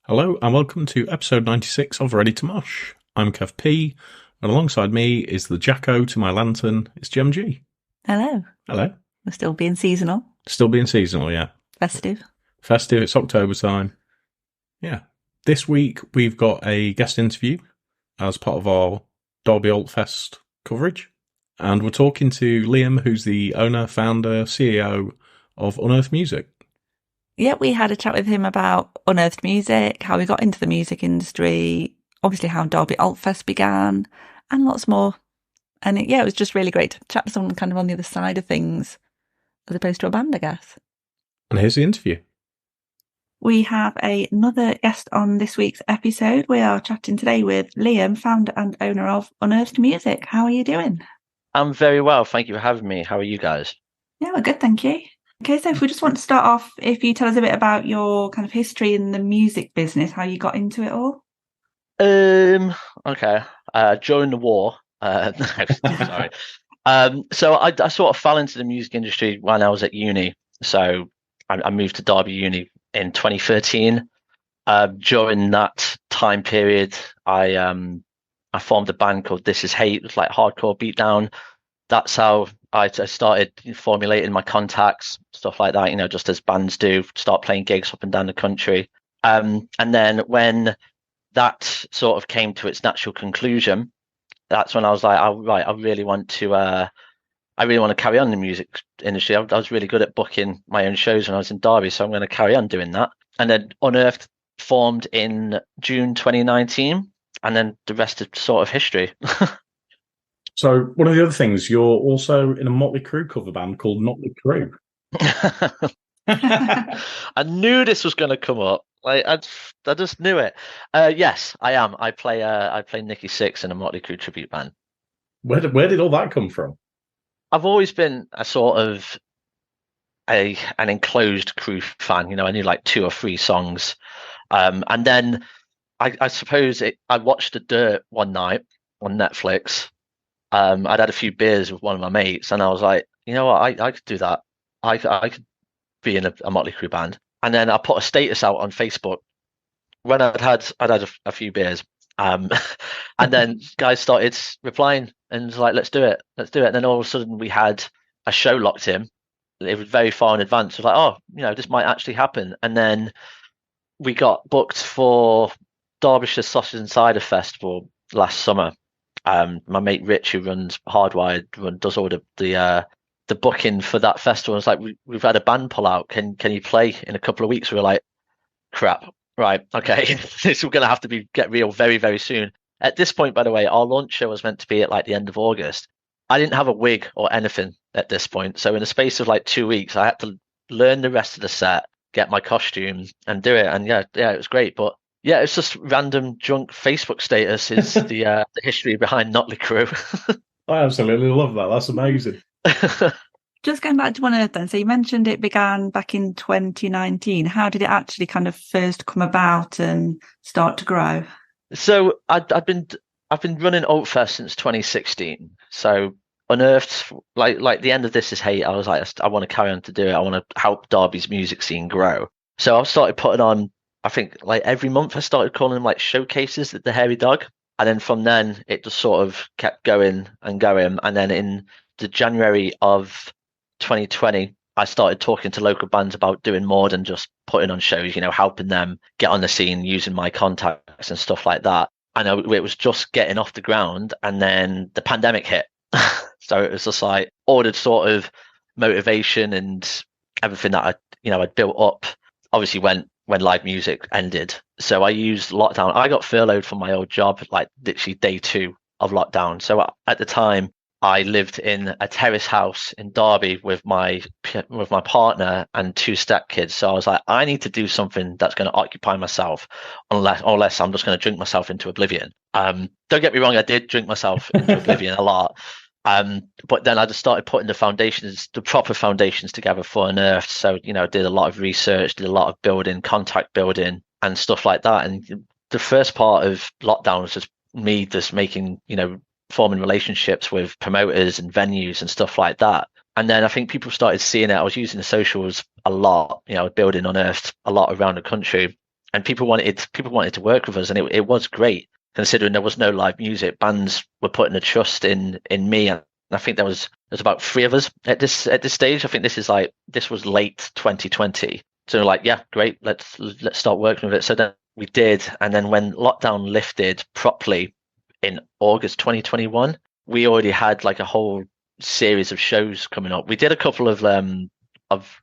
Hello and welcome to episode 96 of Ready to Mosh. I'm Kev P, and alongside me is the Jacko to my lantern. It's Gem G. Hello. Hello. We're still being seasonal. Still being seasonal, yeah. Festive. Festive, it's October time. Yeah. This week we've got a guest interview as part of our Derby Alt Fest coverage. And we're talking to Liam, who's the owner, founder, CEO of Unearthed Music. Yeah, we had a chat with him about Unearthed Music, how we got into the music industry, obviously how Derby Alt Fest began, and lots more. And it was just really great to chat to someone kind of on the other side of things, as opposed to a band, I guess. And here's the interview. We have another guest on this week's episode. We are chatting today with Liam, founder and owner of Unearthed Music. How are you doing? I'm very well. Thank you for having me. How are you guys? Yeah, we're good, thank you. Okay, so if we just want to start off, if you tell us a bit about your kind of history in the music business, how you got into it all. Okay. During the war, no, sorry. So I sort of fell into the music industry when I was at uni. So I moved to Derby Uni in 2013. During that time period, I formed a band called This Is Hate. It was like hardcore beatdown. That's how I started formulating my contacts, stuff like that, just as bands do, start playing gigs up and down the country. And then when that sort of came to its natural conclusion, that's when I was like, oh, right, I really want to carry on in the music industry. I was really good at booking my own shows when I was in Derby, so I'm going to carry on doing that. And then Unearthed formed in June 2019, and then the rest is sort of history. So one of the other things, you're also in a Motley Crue cover band called Motley Crue. I knew this was going to come up. I just knew it. Yes, I am. I play Nicky Six in a Motley Crue tribute band. Where did all that come from? I've always been a sort of an enclosed Crue fan. I knew like 2 or 3 songs, and then I suppose I watched The Dirt one night on Netflix. I'd had a few beers with one of my mates, and I was like, you know what, I could do that. I could be in a Motley Crue band. And then I put a status out on Facebook when I'd had a few beers, and then guys started replying and was like, let's do it. And then all of a sudden we had a show locked in. It was very far in advance. It was like, oh, this might actually happen. And then we got booked for Derbyshire Sausage and Cider Festival last summer. My mate Rich, who runs Hardwired, does all the booking for that festival. It's like, we've had a band pull out. Can you play in a couple of weeks? We were like, crap. Right, okay. This is going to have to get real very, very soon. At this point, by the way, our launch show was meant to be at like the end of August. I didn't have a wig or anything at this point. So in the space of like 2 weeks, I had to learn the rest of the set, get my costume and do it. And yeah, it was great. But yeah, it's just random drunk Facebook status is the history behind Motley Crue. I absolutely love that. That's amazing. Just going back to Unearthed then, so you mentioned it began back in 2019. How did it actually kind of first come about and start to grow? So I've been running Alt Fest since 2016. So Unearthed, like the end of This Is Hate, I was like, I want to carry on to do it. I want to help Derby's music scene grow. So I've started putting on, I think like every month I started calling them like showcases at the Hairy Dog. And then from then it just sort of kept going and going. And then in the January of 2020, I started talking to local bands about doing more than just putting on shows, helping them get on the scene using my contacts and stuff like that. And it was just getting off the ground, and then the pandemic hit. So it was just like all the sort of motivation and everything that I'd built up obviously went when live music ended. So I used lockdown. I got furloughed from my old job like literally day 2 of lockdown. So at the time, I lived in a terrace house in Derby with my partner and 2 stepkids. So I was like, I need to do something that's going to occupy myself, unless I'm just going to drink myself into oblivion. Don't get me wrong, I did drink myself into oblivion a lot. But then I just started putting the proper foundations together for Unearthed. So, did a lot of research, did a lot of building, contact building and stuff like that. And the first part of lockdown was just me just making, forming relationships with promoters and venues and stuff like that. And then I think people started seeing it. I was using the socials a lot, building Unearthed a lot around the country. and people wanted to work with us, and it was great considering there was no live music. Bands were putting a trust in me, and I think there's about 3 of us at this stage. I think this was late 2020. So like, yeah, great, let's start working with it. So then we did, and then when lockdown lifted properly in August 2021, we already had like a whole series of shows coming up. We did a couple of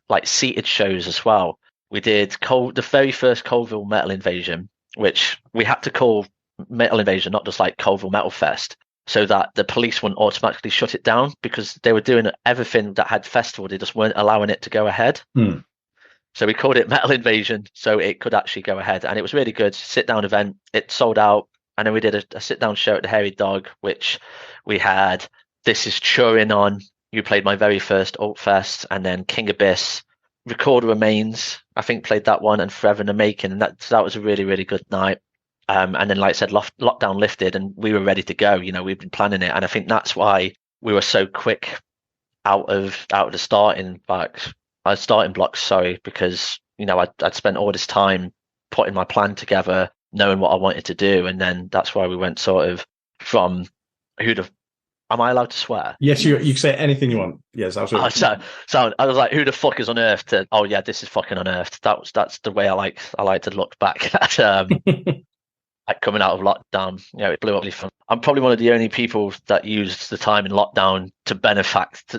like seated shows as well. We did the very first Coalville Metal Invasion, which we had to call Metal Invasion, not just like Coalville Metal Fest, so that the police wouldn't automatically shut it down, because they were doing everything that had festival. They just weren't allowing it to go ahead. So we called it Metal Invasion so it could actually go ahead. And it was really good. Sit down event. It sold out. And then we did a sit down show at the Hairy Dog, which we had This Is Turin on. You played my very first Alt Fest, and then King Abyss, Record Remains, I think played that one, and Forever in the Making. And that was a really, really good night. And then, like I said, lockdown lifted and we were ready to go. We've been planning it. And I think that's why we were so quick out of the starting blocks, sorry, because, I'd spent all this time putting my plan together, knowing what I wanted to do. And then that's why we went sort of from am I allowed to swear? Yes, you can say anything you want. Yes, absolutely. So I was like, who the fuck is Unearthed? To, oh yeah, this is fucking Unearthed. That's the way I like to look back at at coming out of lockdown. It blew up. I'm probably one of the only people that used the time in lockdown to benefit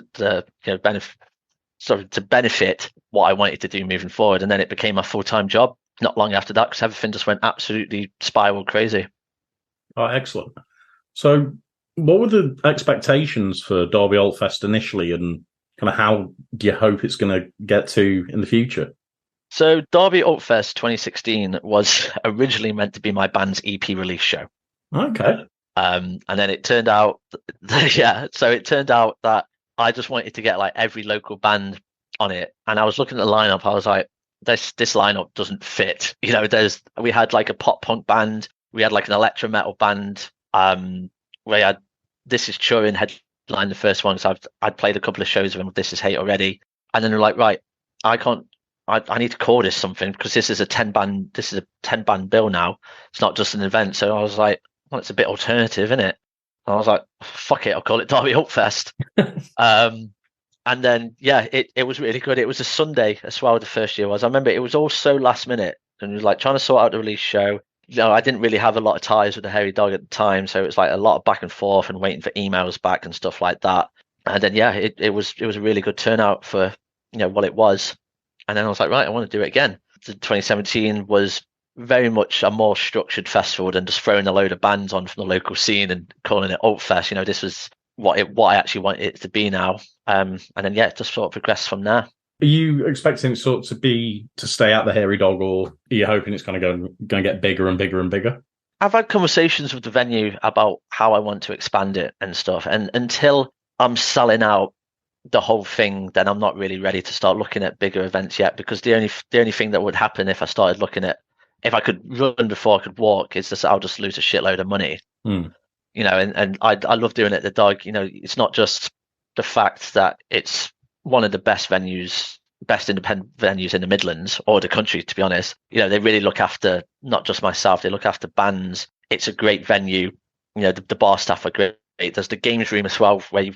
what I wanted to do moving forward. And then it became my full-time job not long after that, because everything just went absolutely spiraled crazy. Oh, excellent. So what were the expectations for Derby Alt Fest initially, and kind of how do you hope it's going to get to in the future? So Derby Alt Fest 2016 was originally meant to be my band's EP release show. Okay. And then it turned out, it turned out that I just wanted to get like every local band on it. And I was looking at the lineup, I was like, this lineup doesn't fit. We had like a pop punk band, we had like an electro metal band, we had This Is Turin headline the first one, so I'd played a couple of shows of them with This Is Hate already. And then they're like, right, I need to call this something, because this is a 10 band bill now. It's not just an event. So I was like, well, it's a bit alternative, isn't it? And I was like, fuck it, I'll call it Derby Alt Fest. And then, it was really good. It was a Sunday as well, the first year was. I remember it was all so last minute, and it was like trying to sort out the release show. I didn't really have a lot of ties with the Hairy Dog at the time, so it was like a lot of back and forth and waiting for emails back and stuff like that. And then, it was a really good turnout for, what it was. And then I was like, right, I want to do it again. 2017 was very much a more structured festival than just throwing a load of bands on from the local scene and calling it Alt Fest. This was what I actually want it to be now. And then, it just sort of progressed from there. Are you expecting it sort of to stay at the Hairy Dog, or are you hoping it's kind of going to get bigger and bigger and bigger? I've had conversations with the venue about how I want to expand it and stuff. And until I'm selling out the whole thing, then I'm not really ready to start looking at bigger events yet, because the only thing that would happen if I started looking at, if I could run before I could walk, is I'll just lose a shitload of money. And I love doing it at the Dog. It's not just the fact that it's one of the best independent venues in the Midlands or the country, to be honest. They really look after not just myself, they look after bands. It's a great venue. The bar staff are great. There's the games room as well, where you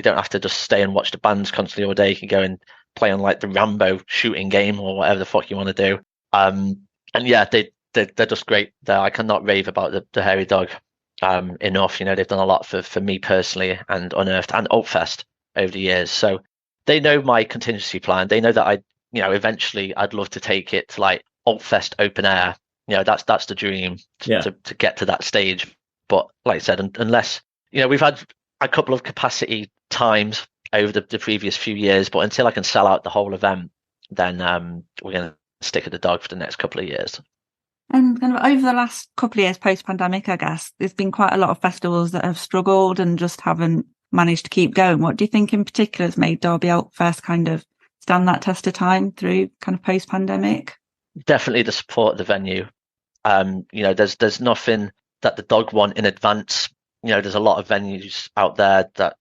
don't have to just stay and watch the bands constantly all day. You can go and play on like the Rambo shooting game or whatever the fuck you want to do. They're just great. I cannot rave about the Hairy Dog enough. They've done a lot for me personally, and Unearthed and Alt Fest over the years. So they know my contingency plan. They know that eventually I'd love to take it to like Alt Fest open air. That's the dream to get to that stage. But like I said, unless we've had a couple of capacity times over the previous few years, but until I can sell out the whole event, then we're going to stick at the Dog for the next couple of years. And kind of over the last couple of years post-pandemic, I guess, there's been quite a lot of festivals that have struggled and just haven't managed to keep going. What do you think in particular has made Derby Alt Fest kind of stand that test of time through kind of post-pandemic? Definitely the support of the venue. There's nothing that the Dog want in advance. There's a lot of venues out there that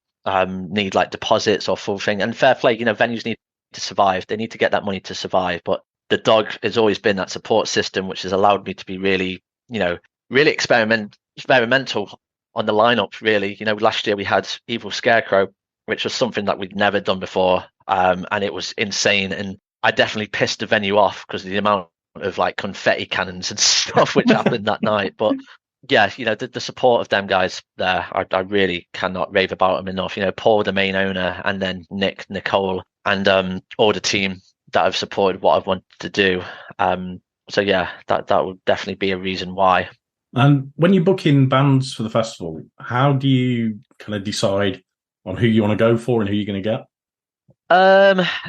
need like deposits or full thing, and fair play. Venues need to survive. They need to get that money to survive. But the dog has always been that support system, which has allowed me to be really, really experimental on the lineup. Really, last year we had Evil Scarecrow, which was something that we'd never done before, and it was insane. And I definitely pissed the venue off because of the amount of like confetti cannons and stuff which happened that night. But yeah, the support of them guys there, I really cannot rave about them enough. Paul, the main owner, and then Nick, Nicole, and all the team that have supported what I've wanted to do. So yeah, that would definitely be a reason why. And when you book in bands for the festival, how do you kind of decide on who you want to go for and who you're going to get?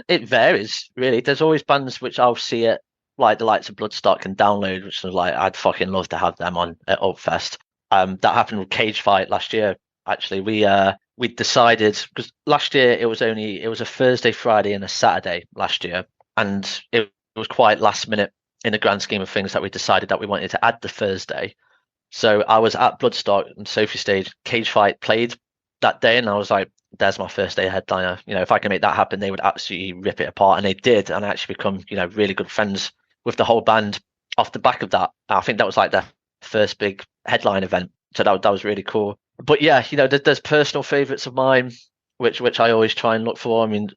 It varies really. There's always bands which I'll see it, like the likes of Bloodstock and Download, which was like I'd fucking love to have them on at Upfest. That happened with Cage Fight last year. Actually, we decided, because last year it was a Thursday, Friday, and a Saturday last year, and it was quite last minute in the grand scheme of things that we decided that we wanted to add the Thursday. So I was at Bloodstock and Sophie Stage. Cage Fight played that day, and I was like, there's my first day headliner. If I can make that happen, they would absolutely rip it apart, and they did. And I actually become really good friends with the whole band off the back of that. I think that was like their first big headline event, so that was really cool. But yeah, there's personal favorites of mine which I always try and look for. I mean,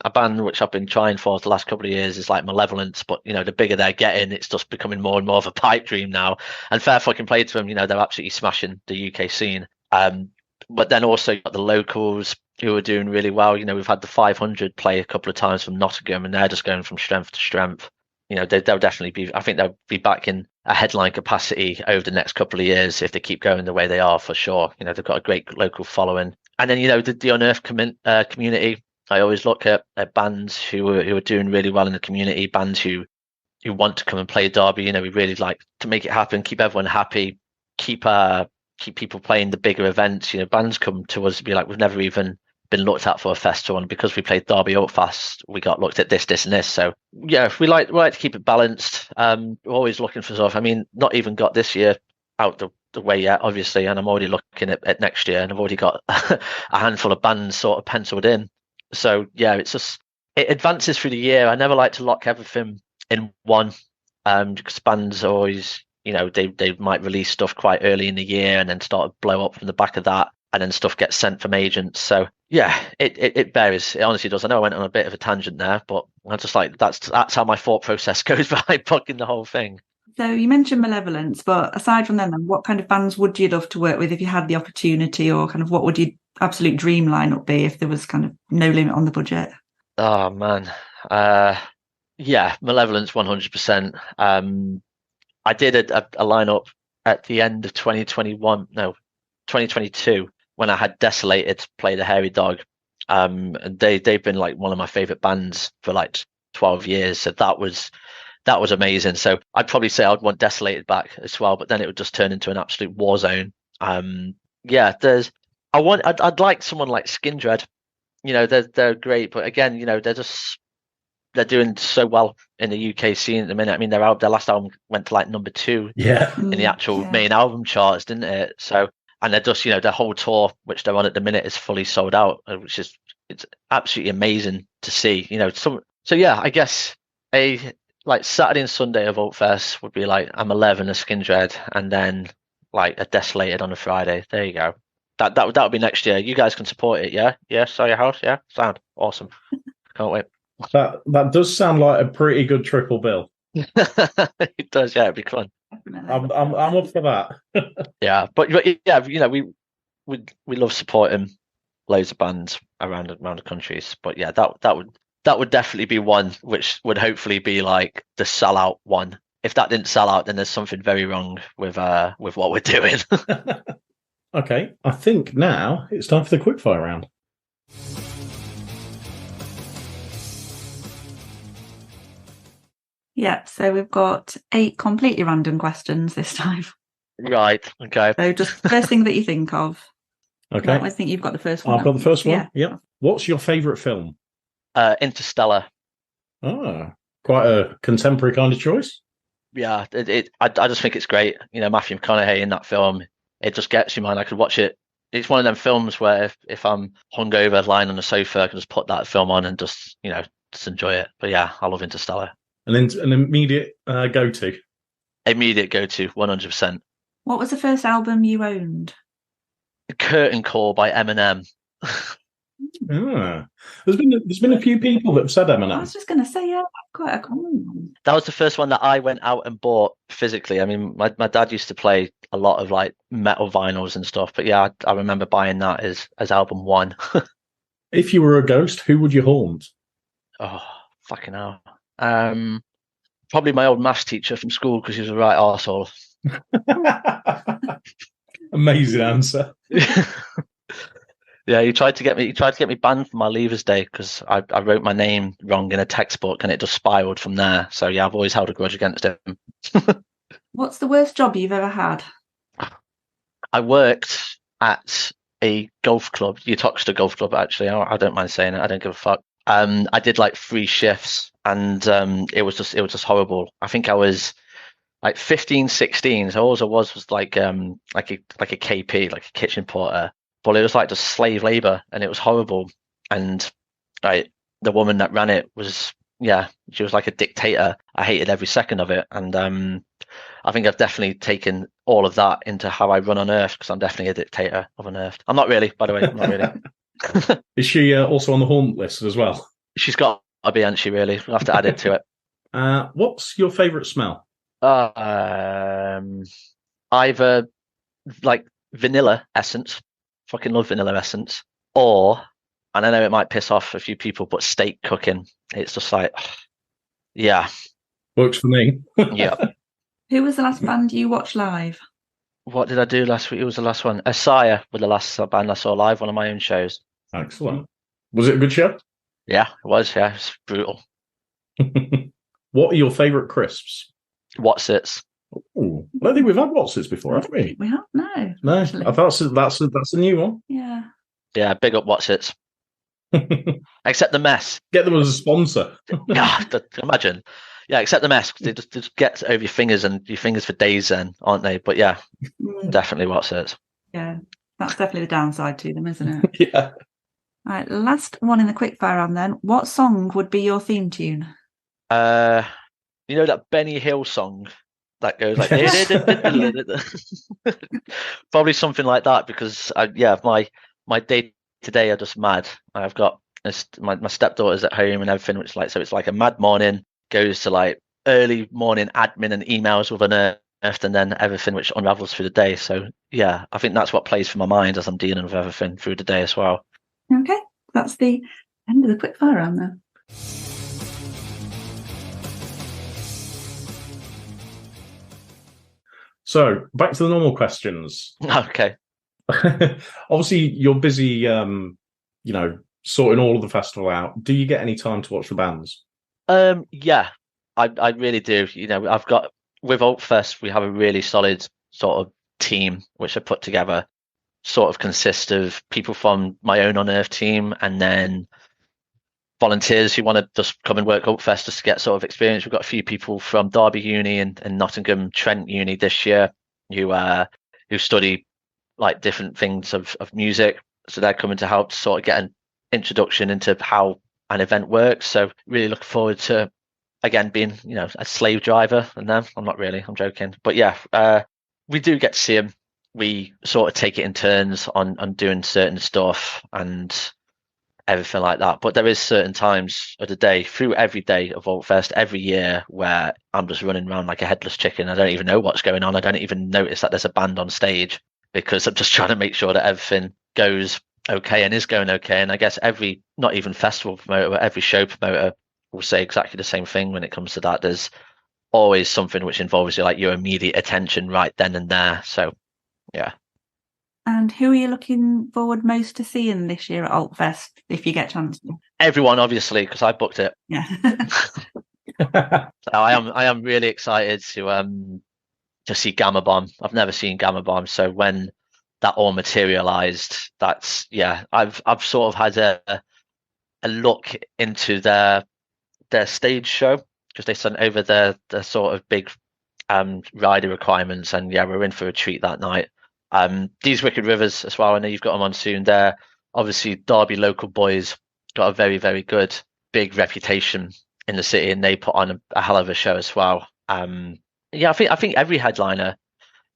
a band which I've been trying for the last couple of years is like Malevolence, but the bigger they're getting, it's just becoming more and more of a pipe dream now. And fair fucking play to them, they're absolutely smashing the UK scene. But then also got the locals who are doing really well. We've had the 500 play a couple of times from Nottingham, and they're just going from strength to strength. They'll definitely be, I think they'll be back in a headline capacity over the next couple of years if they keep going the way they are, for sure. They've got a great local following. And then, the Unearthed community, I always look at bands who are doing really well in the community, bands who want to come and play Derby. We really like to make it happen, keep everyone happy, keep people playing the bigger events. Bands come to us and be like, we've never even been looked at for a festival, and because we played Derby Oakfest, we got looked at this and this. So yeah, we like to keep it balanced. We're always looking for stuff. I mean, not even got this year out the way yet, obviously, and I'm already looking at next year, and I've already got a handful of bands sort of penciled in. So yeah, it advances through the year. I never like to lock everything in one, because bands always, they might release stuff quite early in the year and then start to blow up from the back of that, and then stuff gets sent from agents. So yeah, it varies. It honestly does. I know I went on a bit of a tangent there, but I just like that's how my thought process goes behind booking the whole thing. So you mentioned Malevolence, but aside from them, then, what kind of bands would you love to work with if you had the opportunity, or kind of what would your absolute dream lineup be if there was kind of no limit on the budget? Oh man, yeah, Malevolence 100%. I did a lineup at the end of 2022 when I had Desolated play the Hairy Dog. And they've been like one of my favorite bands for like 12 years. So that was amazing. So I'd probably say I'd want Desolated back as well, but then it would just turn into an absolute war zone. Yeah, I'd like someone like Skindred. They're great, but again, they're doing so well in the UK scene at the minute. I mean, their last album went to like number 2 in the actual main album charts, didn't it? So, and they're just, their whole tour, which they're on at the minute, is fully sold out, which is, it's absolutely amazing to see. So yeah, I guess like Saturday and Sunday of Oakfest would be like I'm 11 a Skindred, and then like a Desolated on a Friday. There you go. That would be next year. You guys can support it, yeah? Yeah, sell your house, yeah? Sound awesome. Can't wait. That does sound like a pretty good triple bill. It does, yeah, it'd be fun. I'm up for that. Yeah, but yeah, we love supporting loads of bands around the countries. But yeah, that would definitely be one which would hopefully be like the sellout one. If that didn't sell out, then there's something very wrong with what we're doing. Okay, I think now it's time for the quickfire round. Yeah, so we've got 8 completely random questions this time. Right, okay. So just first thing that you think of. Okay. I think you've got the first one. I've got the first one. Yeah. What's your favourite film? Interstellar. Ah, quite a contemporary kind of choice. Yeah, I just think it's great. Matthew McConaughey in that film, it just gets you, man. I could watch it. It's one of them films where if I'm hungover lying on the sofa, I can just put that film on and just enjoy it. But yeah, I love Interstellar. An immediate go-to. Immediate go-to, 100%. What was the first album you owned? Curtain Call by Eminem. Ah. There's been a few people that have said I Eminem. was just going to say, yeah, quite a common one. That was the first one that I went out and bought physically. I mean, my dad used to play a lot of like metal vinyls and stuff, but yeah, I remember buying that as album one. If you were a ghost, who would you haunt? Oh, fucking hell. Probably my old maths teacher from school because he was a right arsehole. Amazing answer. Yeah, he tried to get me banned from my leavers day because I wrote my name wrong in a textbook and it just spiraled from there. So yeah, I've always held a grudge against him. What's the worst job you've ever had? I worked at a golf club, Uttoxeter Golf Club, actually. I don't mind saying it. I don't give a fuck. I did like 3 shifts and it was just horrible. I think I was like 15, 16. So all I was like a KP, like a kitchen porter. But it was like just slave labor and it was horrible. And the woman that ran it was, she was like a dictator. I hated every second of it. And I think I've definitely taken all of that into how I run Unearthed because I'm definitely a dictator of Unearthed. I'm not really, by the way. I'm not really. Is she also on the haunt list as well? She's got to be, hasn't she, really? We'll have to add it to it. What's your favourite smell? Either like vanilla essence. Fucking love vanilla essence. Or, and I know it might piss off a few people, but steak cooking. It's just like, yeah. Works for me. Yeah. Who was the last band you watched live? What did I do last week? It was the last one. Asaya was the last band I saw live, one of my own shows. Excellent. Was it a good show? Yeah, it was. Yeah, it was brutal. What are your favourite crisps? What's it? Ooh, I don't think we've had What's-Its before, have we? We have? No. No, Actually. I thought that's a new one. Yeah. Yeah, big up What's-Its. Except the mess. Get them as a sponsor. God, imagine. Yeah, except the mess. They just get over your fingers and your fingers for days then, aren't they? But yeah, definitely What's-Its. Yeah, that's definitely the downside to them, isn't it? Yeah. All right, last one in the quickfire round then. What song would be your theme tune? You know that Benny Hill song that goes like probably something like that because my day to day are just mad. I've got my stepdaughter's at home and everything, which so it's like a mad morning, goes to like early morning admin and emails with Unearthed and then everything which unravels through the day. So yeah, I think that's what plays through my mind as I'm dealing with everything through the day as well. Okay, that's the end of the quickfire round then. So back to the normal questions. Okay. Obviously, you're busy, sorting all of the festival out. Do you get any time to watch the bands? Yeah, I really do. I've got with Altfest, we have a really solid sort of team which I put together. Sort of consists of people from my own Unearthed team and then volunteers who want to just come and work Altfest just to get sort of experience. We've got a few people from Derby Uni and Nottingham Trent Uni this year who study like different things of music. So they're coming to help to sort of get an introduction into how an event works. So really looking forward to again being a slave driver. And then I'm not really, I'm joking, but yeah, we do get to see them. We sort of take it in turns on doing certain stuff and everything like that. But there is certain times of the day through every day of Altfest every year where I'm just running around like a headless chicken. I don't even know what's going on. I don't even notice that there's a band on stage because I'm just trying to make sure that everything goes okay and is going okay. And I guess not even festival promoter, but every show promoter will say exactly the same thing when it comes to that. There's always something which involves your immediate attention right then and there. So yeah. And who are you looking forward most to seeing this year at Altfest, if you get a chance to? Everyone, obviously, because I booked it. Yeah. So I am really excited to see Gamma Bomb. I've never seen Gamma Bomb, so when that all materialized, I've sort of had a look into their stage show because they sent over their sort of big rider requirements, and yeah, we're in for a treat that night. These Wicked Rivers as well, I know you've got them on soon. They're obviously Derby local boys, got a very, very good big reputation in the city, and they put on a hell of a show as well. Yeah, I think every headliner.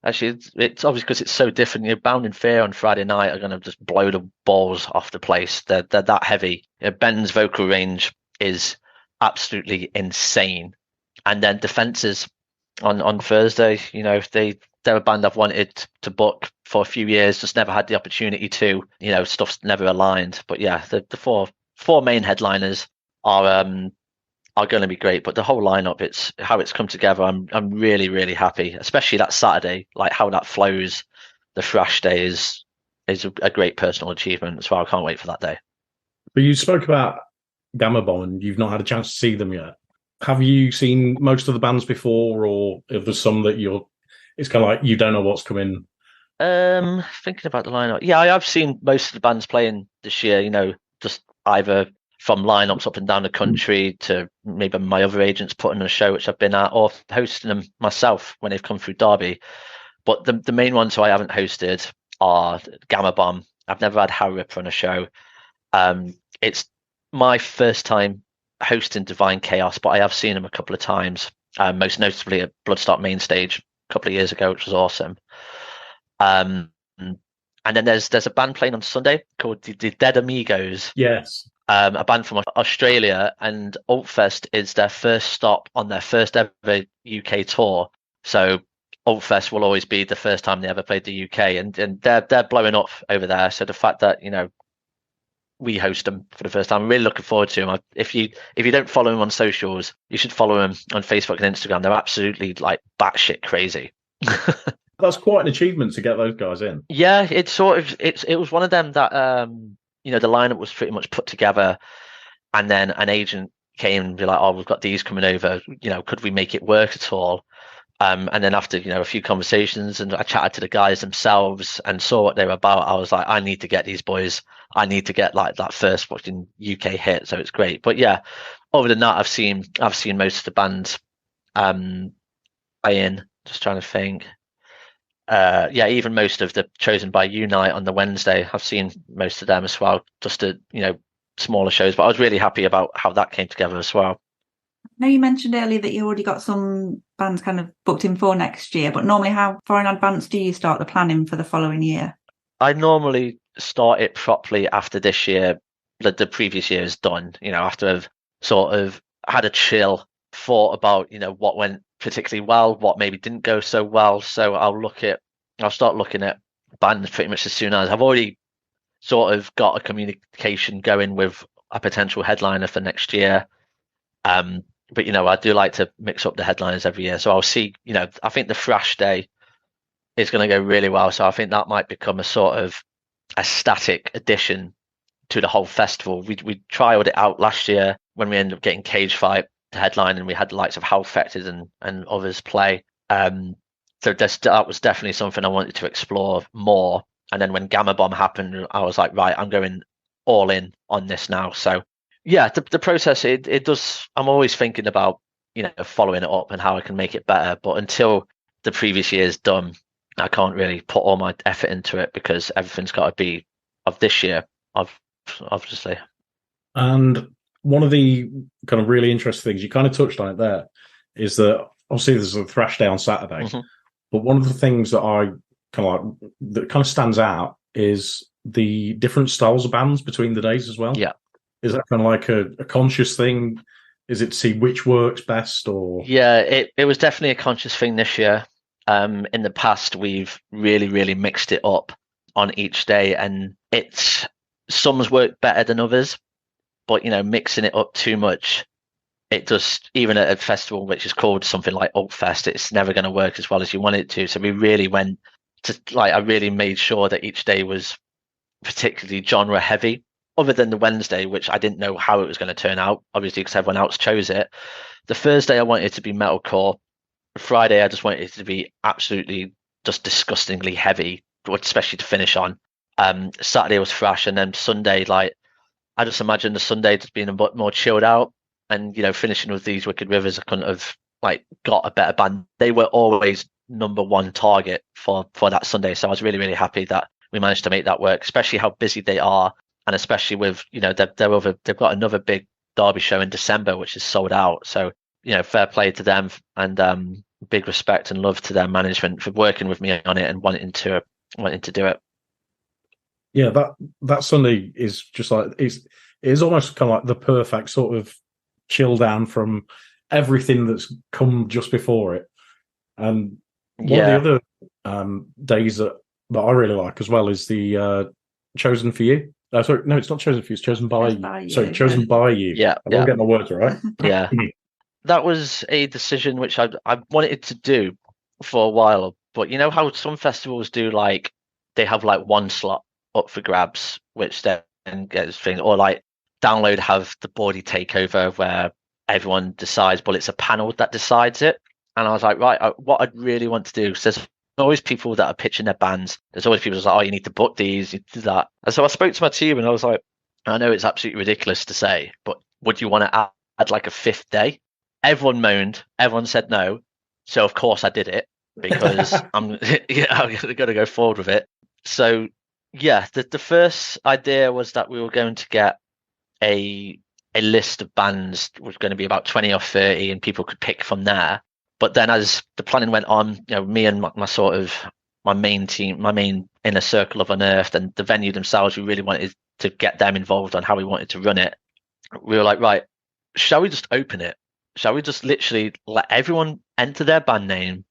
Actually, it's obvious because it's so different. Bound in Fear on Friday night are going to just blow the balls off the place. They're that heavy. Ben's vocal range is absolutely insane. And then Defences on Thursday, they're a band I've wanted to book for a few years, just never had the opportunity to. Stuff's never aligned. But yeah, the four main headliners are going to be great, but the whole lineup, it's how it's come together. I'm really, really happy, especially that Saturday, like how that flows. The Thrash Day is a great personal achievement as well. I can't wait for that day. But you spoke about Gamma Bomb, and you've not had a chance to see them yet. Have you seen most of the bands before, or if there's some that it's kind of like you don't know what's coming? Thinking about the lineup, yeah, I have seen most of the bands playing this year. Just either from lineups up and down the country to maybe my other agents putting on a show which I've been at, or hosting them myself when they've come through Derby. But the main ones who I haven't hosted are Gamma Bomb. I've never had Harry Ripper on a show. It's my first time hosting Divine Chaos, but I have seen them a couple of times, most notably at Bloodstock Main Stage a couple of years ago, which was awesome. And then there's a band playing on Sunday called the Dead Amigos. Yes. A band from Australia, and Unearthed is their first stop on their first ever UK tour. So Unearthed will always be the first time they ever played the UK, and they're blowing up over there. So the fact that we host them for the first time, I'm really looking forward to them. If you don't follow them on socials, you should follow them on Facebook and Instagram. They're absolutely like batshit crazy. That's quite an achievement to get those guys in. Yeah, it was one of them that the lineup was pretty much put together, and then an agent came and be like, "Oh, we've got these coming over. Could we make it work at all?" And then after a few conversations, and I chatted to the guys themselves and saw what they were about, I was like, "I need to get these boys. I need to get like that first fucking UK hit." So it's great. But yeah, other than that, I've seen most of the bands playing. Just trying to think. Even most of the Chosen by You night on the Wednesday, I've seen most of them as well, just at smaller shows. But I was really happy about how that came together as well. Now, you mentioned earlier that you already got some bands kind of booked in for next year, but normally how far in advance do you start the planning for the following year? I normally start it properly after this year, the previous year is done, after I've sort of had a chill, thought about, what went particularly well, what maybe didn't go so well. So I'll start looking at bands pretty much as soon as I've already sort of got a communication going with a potential headliner for next year. But I do like to mix up the headliners every year. So I'll see, I think the Thrash Day is going to go really well. So I think that might become a sort of a static addition to the whole festival. We trialed it out last year when we ended up getting Cage Fight to headline, and we had the likes of How Affected and others play. So that was definitely something I wanted to explore more. And then when Gamma Bomb happened, I was like, right, I'm going all in on this now. So yeah, the process, it does. I'm always thinking about, following it up and how I can make it better. But until the previous year's done, I can't really put all my effort into it because everything's got to be of this year, obviously. And one of the kind of really interesting things, you kind of touched on it there, is that obviously there's a Thrash Day on Saturday, but one of the things that that kind of stands out is the different styles of bands between the days as well. Yeah. Is that kind of like a conscious thing? Is it to see which works best, or? Yeah, it was definitely a conscious thing this year. In the past, we've really, really mixed it up on each day, and some's worked better than others. But mixing it up too much, it just, even at a festival which is called something like Unearthed, it's never going to work as well as you want it to. So we really went to I really made sure that each day was particularly genre heavy. Other than the Wednesday, which I didn't know how it was going to turn out, obviously because everyone else chose it. The Thursday I wanted it to be metalcore. Friday I just wanted it to be absolutely just disgustingly heavy, especially to finish on. Saturday was thrash, and then Sunday, I just imagine the Sunday just being a bit more chilled out, and finishing with these Wicked Rivers. I couldn't have got a better band. They were always number one target for that Sunday, so I was really, really happy that we managed to make that work, especially how busy they are. And especially with, they've got another big Derby show in December, which is sold out. So, fair play to them, and big respect and love to their management for working with me on it and wanting to do it. Yeah, that Sunday is just like it is almost kind of like the perfect sort of chill down from everything that's come just before it. And one of the other days that I really like as well is the Chosen for You. Sorry, no, it's not Chosen for You. It's Chosen by You. Sorry, Chosen by You. Yeah, I won't get my words right. Yeah, that was a decision which I wanted to do for a while. But you know how some festivals do, like they have like one slot up for grabs, which then gets thing, or like Download have the body takeover where everyone decides, but it's a panel that decides it. And I was like, right, what I'd really want to do, because there's always people that are pitching their bands. There's always people that's like, oh, you need to book these, you do that. And so I spoke to my team and I was like, I know it's absolutely ridiculous to say, but would you want to add like a fifth day? Everyone moaned. Everyone said no. So of course I did it because I'm going to go forward with it. So yeah, the first idea was that we were going to get a list of bands, was going to be about 20 or 30, and people could pick from there. But then as the planning went on, me and my main team, my main inner circle of Unearthed and the venue themselves, we really wanted to get them involved on how we wanted to run it. We were like, right, shall we just open it? Shall we just literally let everyone enter their band name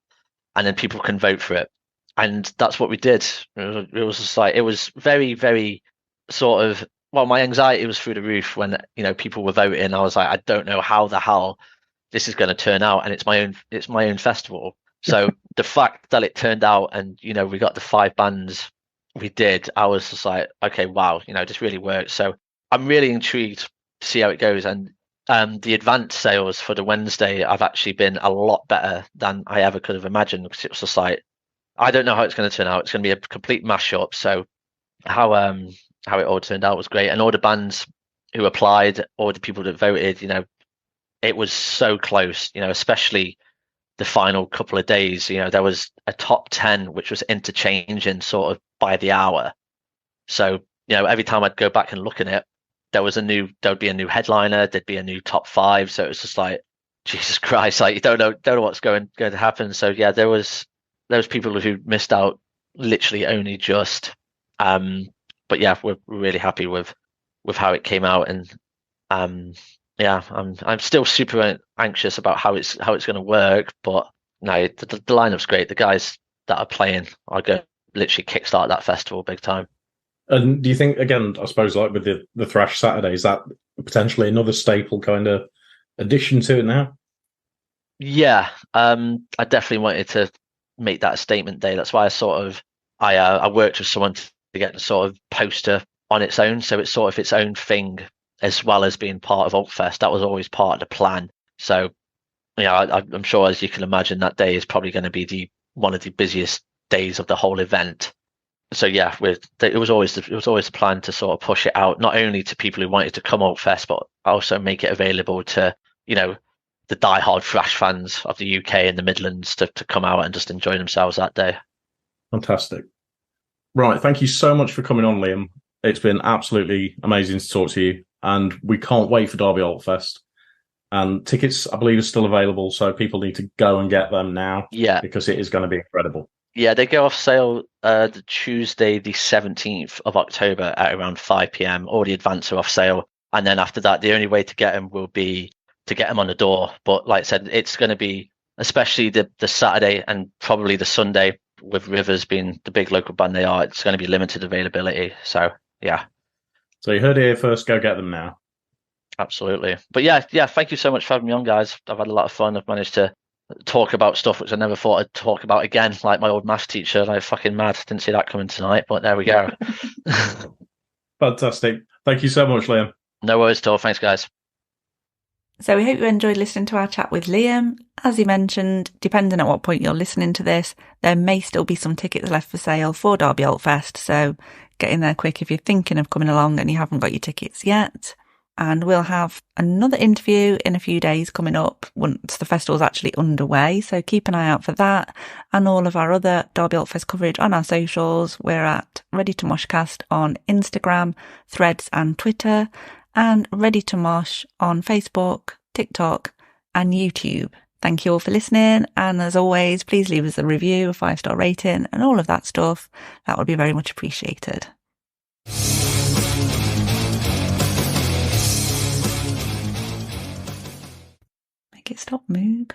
and then people can vote for it? And that's what we did. It was just like, it was very, very sort of, well, my anxiety was through the roof when, people were voting. I was like, I don't know how the hell this is going to turn out, and it's my own festival. So the fact that it turned out and, we got the 5 bands we did, I was just like, okay, wow, this really worked. So I'm really intrigued to see how it goes. And the advanced sales for the Wednesday have actually been a lot better than I ever could have imagined, because it was just like, I don't know how it's going to turn out. It's going to be a complete mashup. So how it all turned out was great. And all the bands who applied, all the people that voted, it was so close, especially the final couple of days. There was a top 10 which was interchanging sort of by the hour. So every time I'd go back and look at it, there would be a new headliner, there'd be a new top 5. So it was just like, Jesus Christ, like you don't know what's going to happen. So yeah, there was people who missed out literally only just. But yeah, we're really happy with how it came out, and yeah, I'm still super anxious about how it's going to work. But no, the lineup's great. The guys that are playing are going to literally kickstart that festival big time. And do you think, again, I suppose, like with the Thrash Saturday, is that potentially another staple kind of addition to it now? Yeah, I definitely wanted to make that a statement day. That's why I worked with someone to get the sort of poster on its own, so it's sort of its own thing as well as being part of Altfest. That was always part of the plan. So I'm sure, as you can imagine, that day is probably going to be one of the busiest days of the whole event. So yeah, it was always the plan to sort of push it out, not only to people who wanted to come Altfest, but also make it available to the diehard thrash fans of the UK and the Midlands to come out and just enjoy themselves that day. Fantastic. Right, thank you so much for coming on, Liam. It's been absolutely amazing to talk to you, and we can't wait for Derby Altfest. And tickets, I believe, are still available, so people need to go and get them now. Yeah, because it is going to be incredible. Yeah, they go off sale the Tuesday, the 17th of October at around 5 p.m. All the advance are off sale, and then after that, the only way to get them will be to get them on the door. But like I said, it's going to be, especially the Saturday and probably the Sunday, with Rivers being the big local band they are, it's going to be limited availability. So yeah. So you heard it here first, go get them now. Absolutely. But yeah, thank you so much for having me on, guys. I've had a lot of fun. I've managed to talk about stuff which I never thought I'd talk about again, like my old maths teacher. Like, fucking mad. Didn't see that coming tonight, but there we go. Fantastic. Thank you so much, Liam. No worries at all. Thanks, guys. So we hope you enjoyed listening to our chat with Liam. As he mentioned, depending on what point you're listening to this, there may still be some tickets left for sale for Derby Altfest, so get in there quick if you're thinking of coming along and you haven't got your tickets yet. And we'll have another interview in a few days coming up once the festival's actually underway, so keep an eye out for that and all of our other Derby Altfest coverage on our socials. We're at Ready to Moshcast on Instagram, Threads and Twitter. and Ready to Mosh on Facebook, TikTok, and YouTube. Thank you all for listening. And as always, please leave us a review, a 5-star rating, and all of that stuff. That would be very much appreciated. Make it stop, Moog.